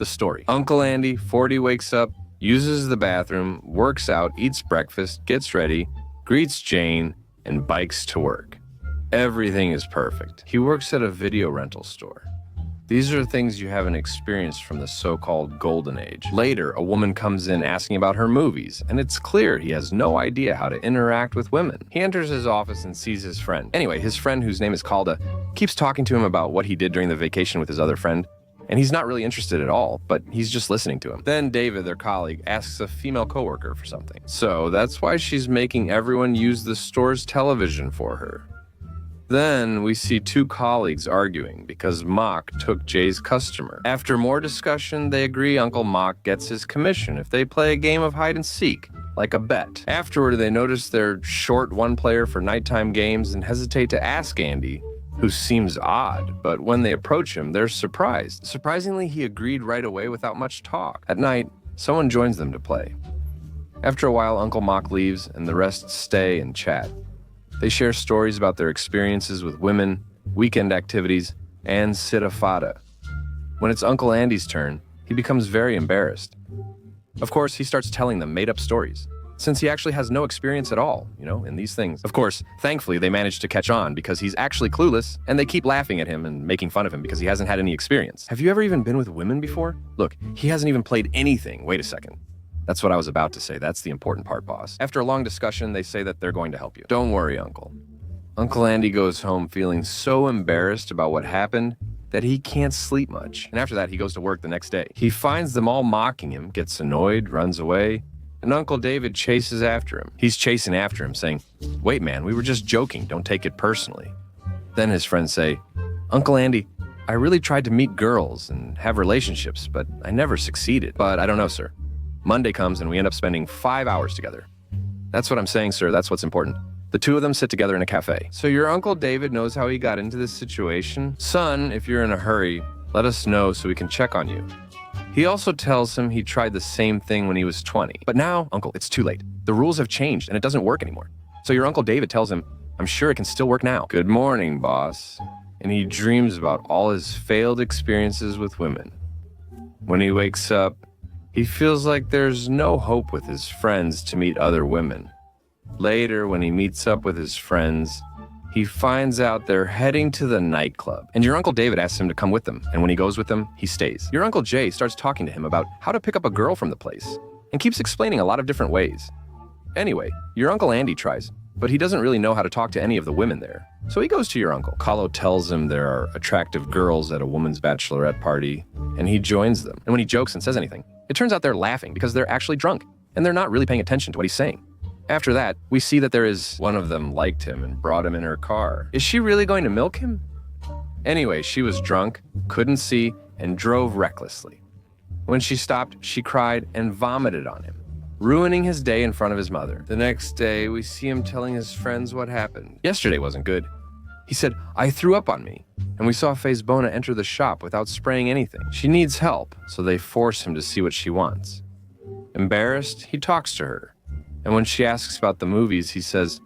The story. Uncle Andy, 40, wakes up, uses the bathroom, works out, eats breakfast, gets ready, greets Jane, and bikes to work. Everything is perfect. He works at a video rental store. These are things you haven't experienced from the so-called golden age. Later, a woman comes in asking about her movies, and it's clear he has no idea how to interact with women. He enters his office and sees his friend. Anyway, his friend, whose name is Calda, keeps talking to him about what he did during the vacation with his other friend, and he's not really interested at all, but he's just listening to him. Then David, their colleague, asks a female coworker for something. So that's why she's making everyone use the store's television for her. Then we see two colleagues arguing because Mock took Jay's customer. After more discussion, they agree Uncle Mock gets his commission if they play a game of hide and seek, like a bet. Afterward, they notice they're short one player for nighttime games and hesitate to ask Andy, who seems odd, but when they approach him, they're surprised. Surprisingly, he agreed right away without much talk. At night, someone joins them to play. After a while, Uncle Mock leaves, and the rest stay and chat. They share stories about their experiences with women, weekend activities, and sitta fada. When it's Uncle Andy's turn, he becomes very embarrassed. Of course, he starts telling them made-up stories, since he actually has no experience at all, in these things. Of course, thankfully, they manage to catch on because he's actually clueless, and they keep laughing at him and making fun of him because he hasn't had any experience. Have you ever even been with women before? Look, he hasn't even played anything. Wait a second. That's what I was about to say. That's the important part, boss. After a long discussion, they say that they're going to help you. Don't worry, Uncle. Uncle Andy goes home feeling so embarrassed about what happened that he can't sleep much. And after that, he goes to work the next day. He finds them all mocking him, gets annoyed, runs away, and Uncle David chases after him. He's chasing after him, saying, "Wait, man, we were just joking. Don't take it personally." Then his friends say, "Uncle Andy, I really tried to meet girls and have relationships, but I never succeeded. But I don't know, sir." Monday comes and we end up spending 5 hours together. That's what I'm saying, sir. That's what's important. The two of them sit together in a cafe. So your Uncle David knows how he got into this situation? Son, if you're in a hurry, let us know so we can check on you. He also tells him he tried the same thing when he was 20. But now, Uncle, it's too late. The rules have changed and it doesn't work anymore. So your Uncle David tells him, "I'm sure it can still work now." Good morning, boss. And he dreams about all his failed experiences with women. When he wakes up, he feels like there's no hope with his friends to meet other women. Later, when he meets up with his friends, he finds out they're heading to the nightclub. And your Uncle David asks him to come with them, and when he goes with them, he stays. Your Uncle Jay starts talking to him about how to pick up a girl from the place, and keeps explaining a lot of different ways. Anyway, your Uncle Andy tries, but he doesn't really know how to talk to any of the women there. So he goes to your uncle. Kahlo tells him there are attractive girls at a woman's bachelorette party, and he joins them. And when he jokes and says anything, it turns out they're laughing because they're actually drunk, and they're not really paying attention to what he's saying. After that, we see that one of them liked him and brought him in her car. Is she really going to milk him? Anyway, she was drunk, couldn't see, and drove recklessly. When she stopped, she cried and vomited on him, ruining his day in front of his mother. The next day, we see him telling his friends what happened. Yesterday wasn't good. He said, "I threw up on me." And we saw Faizbona enter the shop without spraying anything. She needs help, so they force him to see what she wants. Embarrassed, he talks to her. And when she asks about the movies, he says,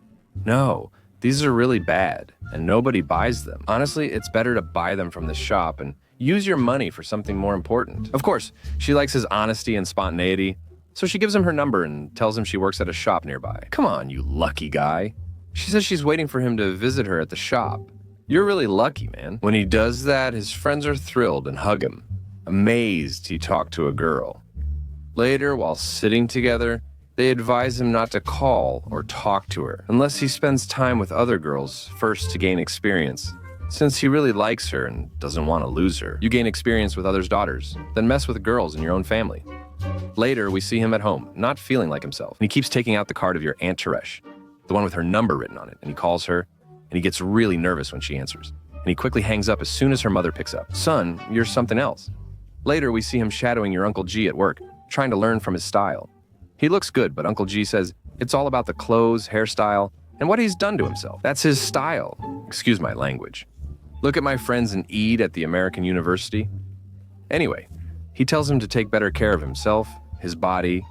"No, these are really bad, and nobody buys them. Honestly, it's better to buy them from the shop and use your money for something more important." Of course, she likes his honesty and spontaneity, so she gives him her number and tells him she works at a shop nearby. Come on, you lucky guy. She says she's waiting for him to visit her at the shop. You're really lucky, man. When he does that, his friends are thrilled and hug him, amazed he talked to a girl. Later, while sitting together, they advise him not to call or talk to her unless he spends time with other girls first to gain experience, since he really likes her and doesn't want to lose her. You gain experience with others' daughters, then mess with girls in your own family. Later, we see him at home, not feeling like himself, and he keeps taking out the card of your Aunt Teresh, the one with her number written on it, and he calls her, and he gets really nervous when she answers, and he quickly hangs up as soon as her mother picks up. "Son, you're something else." Later, we see him shadowing your Uncle G at work, trying to learn from his style. He looks good, but Uncle G says it's all about the clothes, hairstyle, and what he's done to himself. That's his style. Excuse my language. Look at my friends in Eid at the American University. Anyway, he tells him to take better care of himself, his body,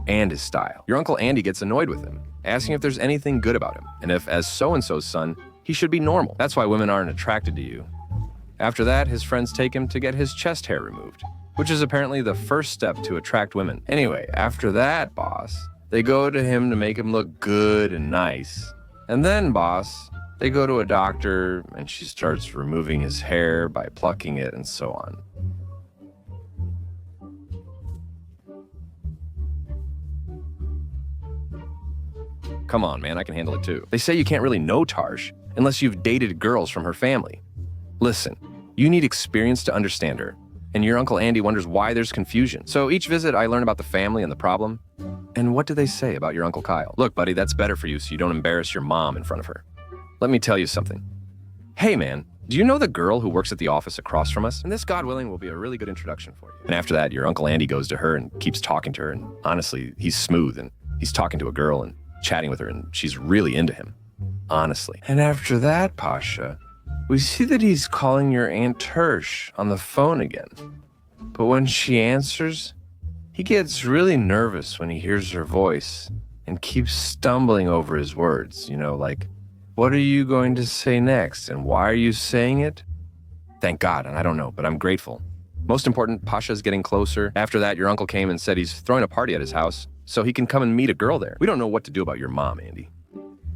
and his style. Your Uncle Andy gets annoyed with him, asking if there's anything good about him, and if, as so-and-so's son, he should be normal. That's why women aren't attracted to you. After that, his friends take him to get his chest hair removed. which is apparently the first step to attract women. Anyway, after that, boss, they go to him to make him look good and nice. And then, boss, they go to a doctor and she starts removing his hair by plucking it and so on. Come on, man, I can handle it too. They say you can't really know Tarsh unless you've dated girls from her family. Listen, you need experience to understand her, and your Uncle Andy wonders why there's confusion. So each visit, I learn about the family and the problem. And what do they say about your Uncle Kyle? Look, buddy, that's better for you so you don't embarrass your mom in front of her. Let me tell you something. Hey, man, do you know the girl who works at the office across from us? And this, God willing, will be a really good introduction for you. And after that, your Uncle Andy goes to her and keeps talking to her, and honestly, he's smooth, and he's talking to a girl and chatting with her, and she's really into him. Honestly. And after that, Pasha, we see that he's calling your Aunt Tersh on the phone again. But when she answers, he gets really nervous when he hears her voice and keeps stumbling over his words, like, what are you going to say next, and why are you saying it? Thank God, and I don't know, but I'm grateful. Most important, Pasha's getting closer. After that, your uncle came and said he's throwing a party at his house, so he can come and meet a girl there. We don't know what to do about your mom, Andy.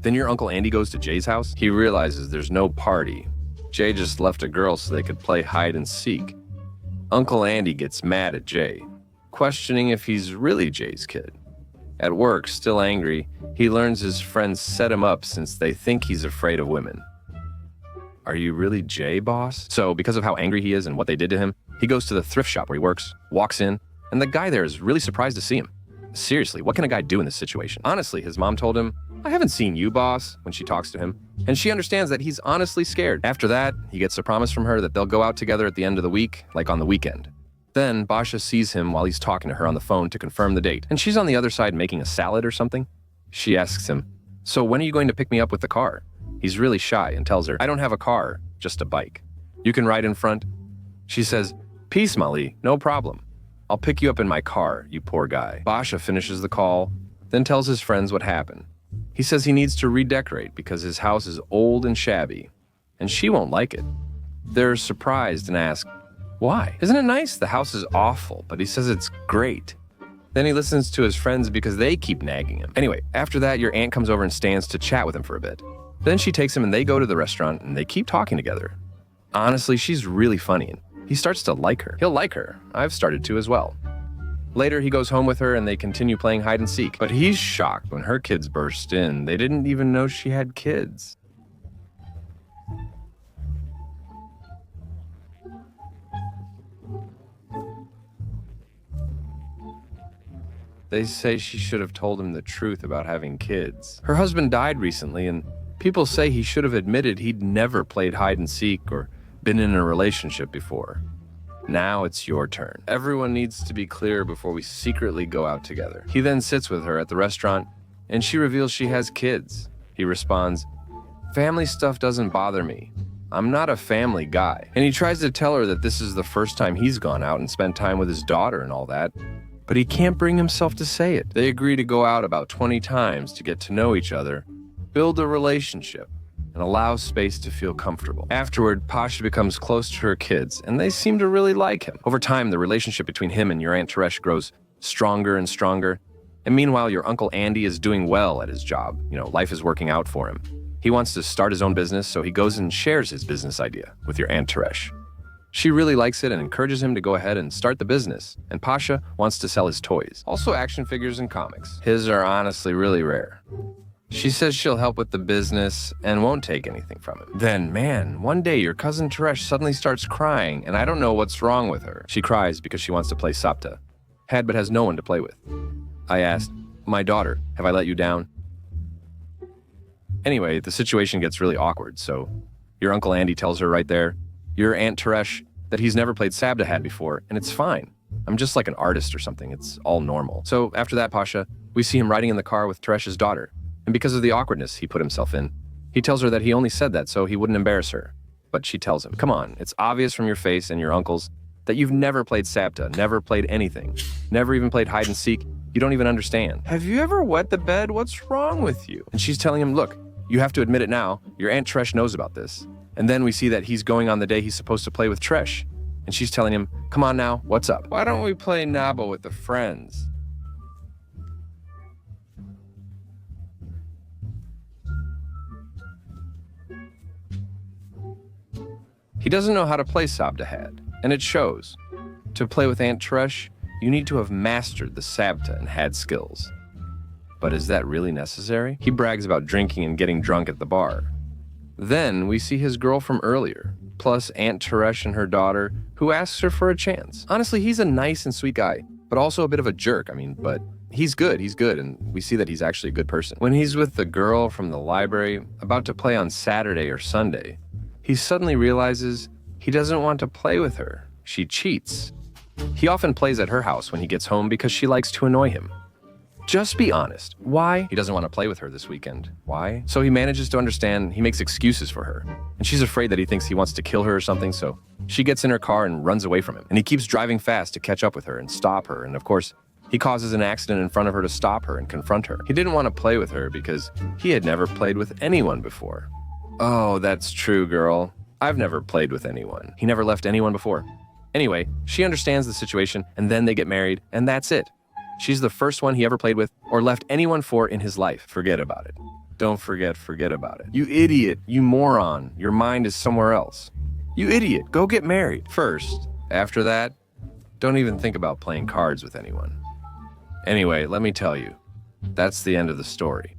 Then your Uncle Andy goes to Jay's house. He realizes there's no party. Jay just left a girl so they could play hide and seek. Uncle Andy gets mad at Jay, questioning if he's really Jay's kid. At work, still angry, he learns his friends set him up since they think he's afraid of women. Are you really Jay, boss? So because of how angry he is and what they did to him, he goes to the thrift shop where he works, walks in, and the guy there is really surprised to see him. Seriously, what can a guy do in this situation? Honestly, his mom told him, I haven't seen you, boss, when she talks to him, and she understands that he's honestly scared. After that, he gets a promise from her that they'll go out together at the end of the week, like on the weekend. Then, Basha sees him while he's talking to her on the phone to confirm the date, and she's on the other side making a salad or something. She asks him, so when are you going to pick me up with the car? He's really shy and tells her, I don't have a car, just a bike. You can ride in front? She says, peace, Molly, no problem. I'll pick you up in my car, you poor guy. Basha finishes the call, then tells his friends what happened. He says he needs to redecorate because his house is old and shabby, and she won't like it. They're surprised and ask, why? Isn't it nice? The house is awful, but he says it's great. Then he listens to his friends because they keep nagging him. Anyway, after that, your aunt comes over and stands to chat with him for a bit. Then she takes him and they go to the restaurant and they keep talking together. Honestly, she's really funny and he starts to like her. He'll like her. I've started to as well. Later, he goes home with her and they continue playing hide and seek. But he's shocked when her kids burst in. They didn't even know she had kids. They say she should have told him the truth about having kids. Her husband died recently, and people say he should have admitted he'd never played hide and seek or been in a relationship before. Now it's your turn. Everyone needs to be clear before we secretly go out together. He then sits with her at the restaurant, and she reveals she has kids. He responds, family stuff doesn't bother me. I'm not a family guy. And he tries to tell her that this is the first time he's gone out and spent time with his daughter and all that. But he can't bring himself to say it. They agree to go out about 20 times to get to know each other, build a relationship, and allow space to feel comfortable. Afterward, Pasha becomes close to her kids, and they seem to really like him. Over time, the relationship between him and your Aunt Teresh grows stronger and stronger. And meanwhile, your Uncle Andy is doing well at his job. Life is working out for him. He wants to start his own business, so he goes and shares his business idea with your Aunt Teresh. She really likes it and encourages him to go ahead and start the business, and Pasha wants to sell his toys. Also action figures and comics. His are honestly really rare. She says she'll help with the business and won't take anything from him. Then, man, one day your cousin Teresh suddenly starts crying, and I don't know what's wrong with her. She cries because she wants to play Sapta. Had but has no one to play with. I asked, my daughter, have I let you down? Anyway, the situation gets really awkward, so your Uncle Andy tells her right there, your Aunt Teresh, that he's never played Sabdahad before, and it's fine. I'm just like an artist or something. It's all normal. So after that, Pasha, we see him riding in the car with Teresh's daughter. And because of the awkwardness he put himself in, he tells her that he only said that so he wouldn't embarrass her. But she tells him, come on, it's obvious from your face and your uncle's that you've never played Sabta, never played anything, never even played hide and seek. You don't even understand. Have you ever wet the bed? What's wrong with you? And she's telling him, look, you have to admit it now. Your Aunt Teresh knows about this. And then we see that he's going on the day he's supposed to play with Teresh. and she's telling him, "Come on now, what's up? Why don't we play Nabo with the friends?" He doesn't know how to play Sabdahad, and it shows. To play with Aunt Teresh, you need to have mastered the Sabta and Had skills. But is that really necessary? He brags about drinking and getting drunk at the bar. Then we see his girl from earlier, plus Aunt Teresh and her daughter, who asks her for a chance. Honestly, he's a nice and sweet guy, but also a bit of a jerk. But he's good, and we see that he's actually a good person. When he's with the girl from the library, about to play on Saturday or Sunday, he suddenly realizes he doesn't want to play with her. She cheats. He often plays at her house when he gets home because she likes to annoy him. Just be honest. Why? He doesn't want to play with her this weekend. Why? So he manages to understand he makes excuses for her. And she's afraid that he thinks he wants to kill her or something, so she gets in her car and runs away from him. And he keeps driving fast to catch up with her and stop her. And of course, he causes an accident in front of her to stop her and confront her. He didn't want to play with her because he had never played with anyone before. Oh, that's true, girl. I've never played with anyone. He never left anyone before. Anyway, she understands the situation, and then they get married, and that's it. She's the first one he ever played with or left anyone for in his life. Forget about it. Don't forget about it. You idiot, you moron. Your mind is somewhere else. You idiot, go get married first. After that, don't even think about playing cards with anyone. Anyway, let me tell you, that's the end of the story.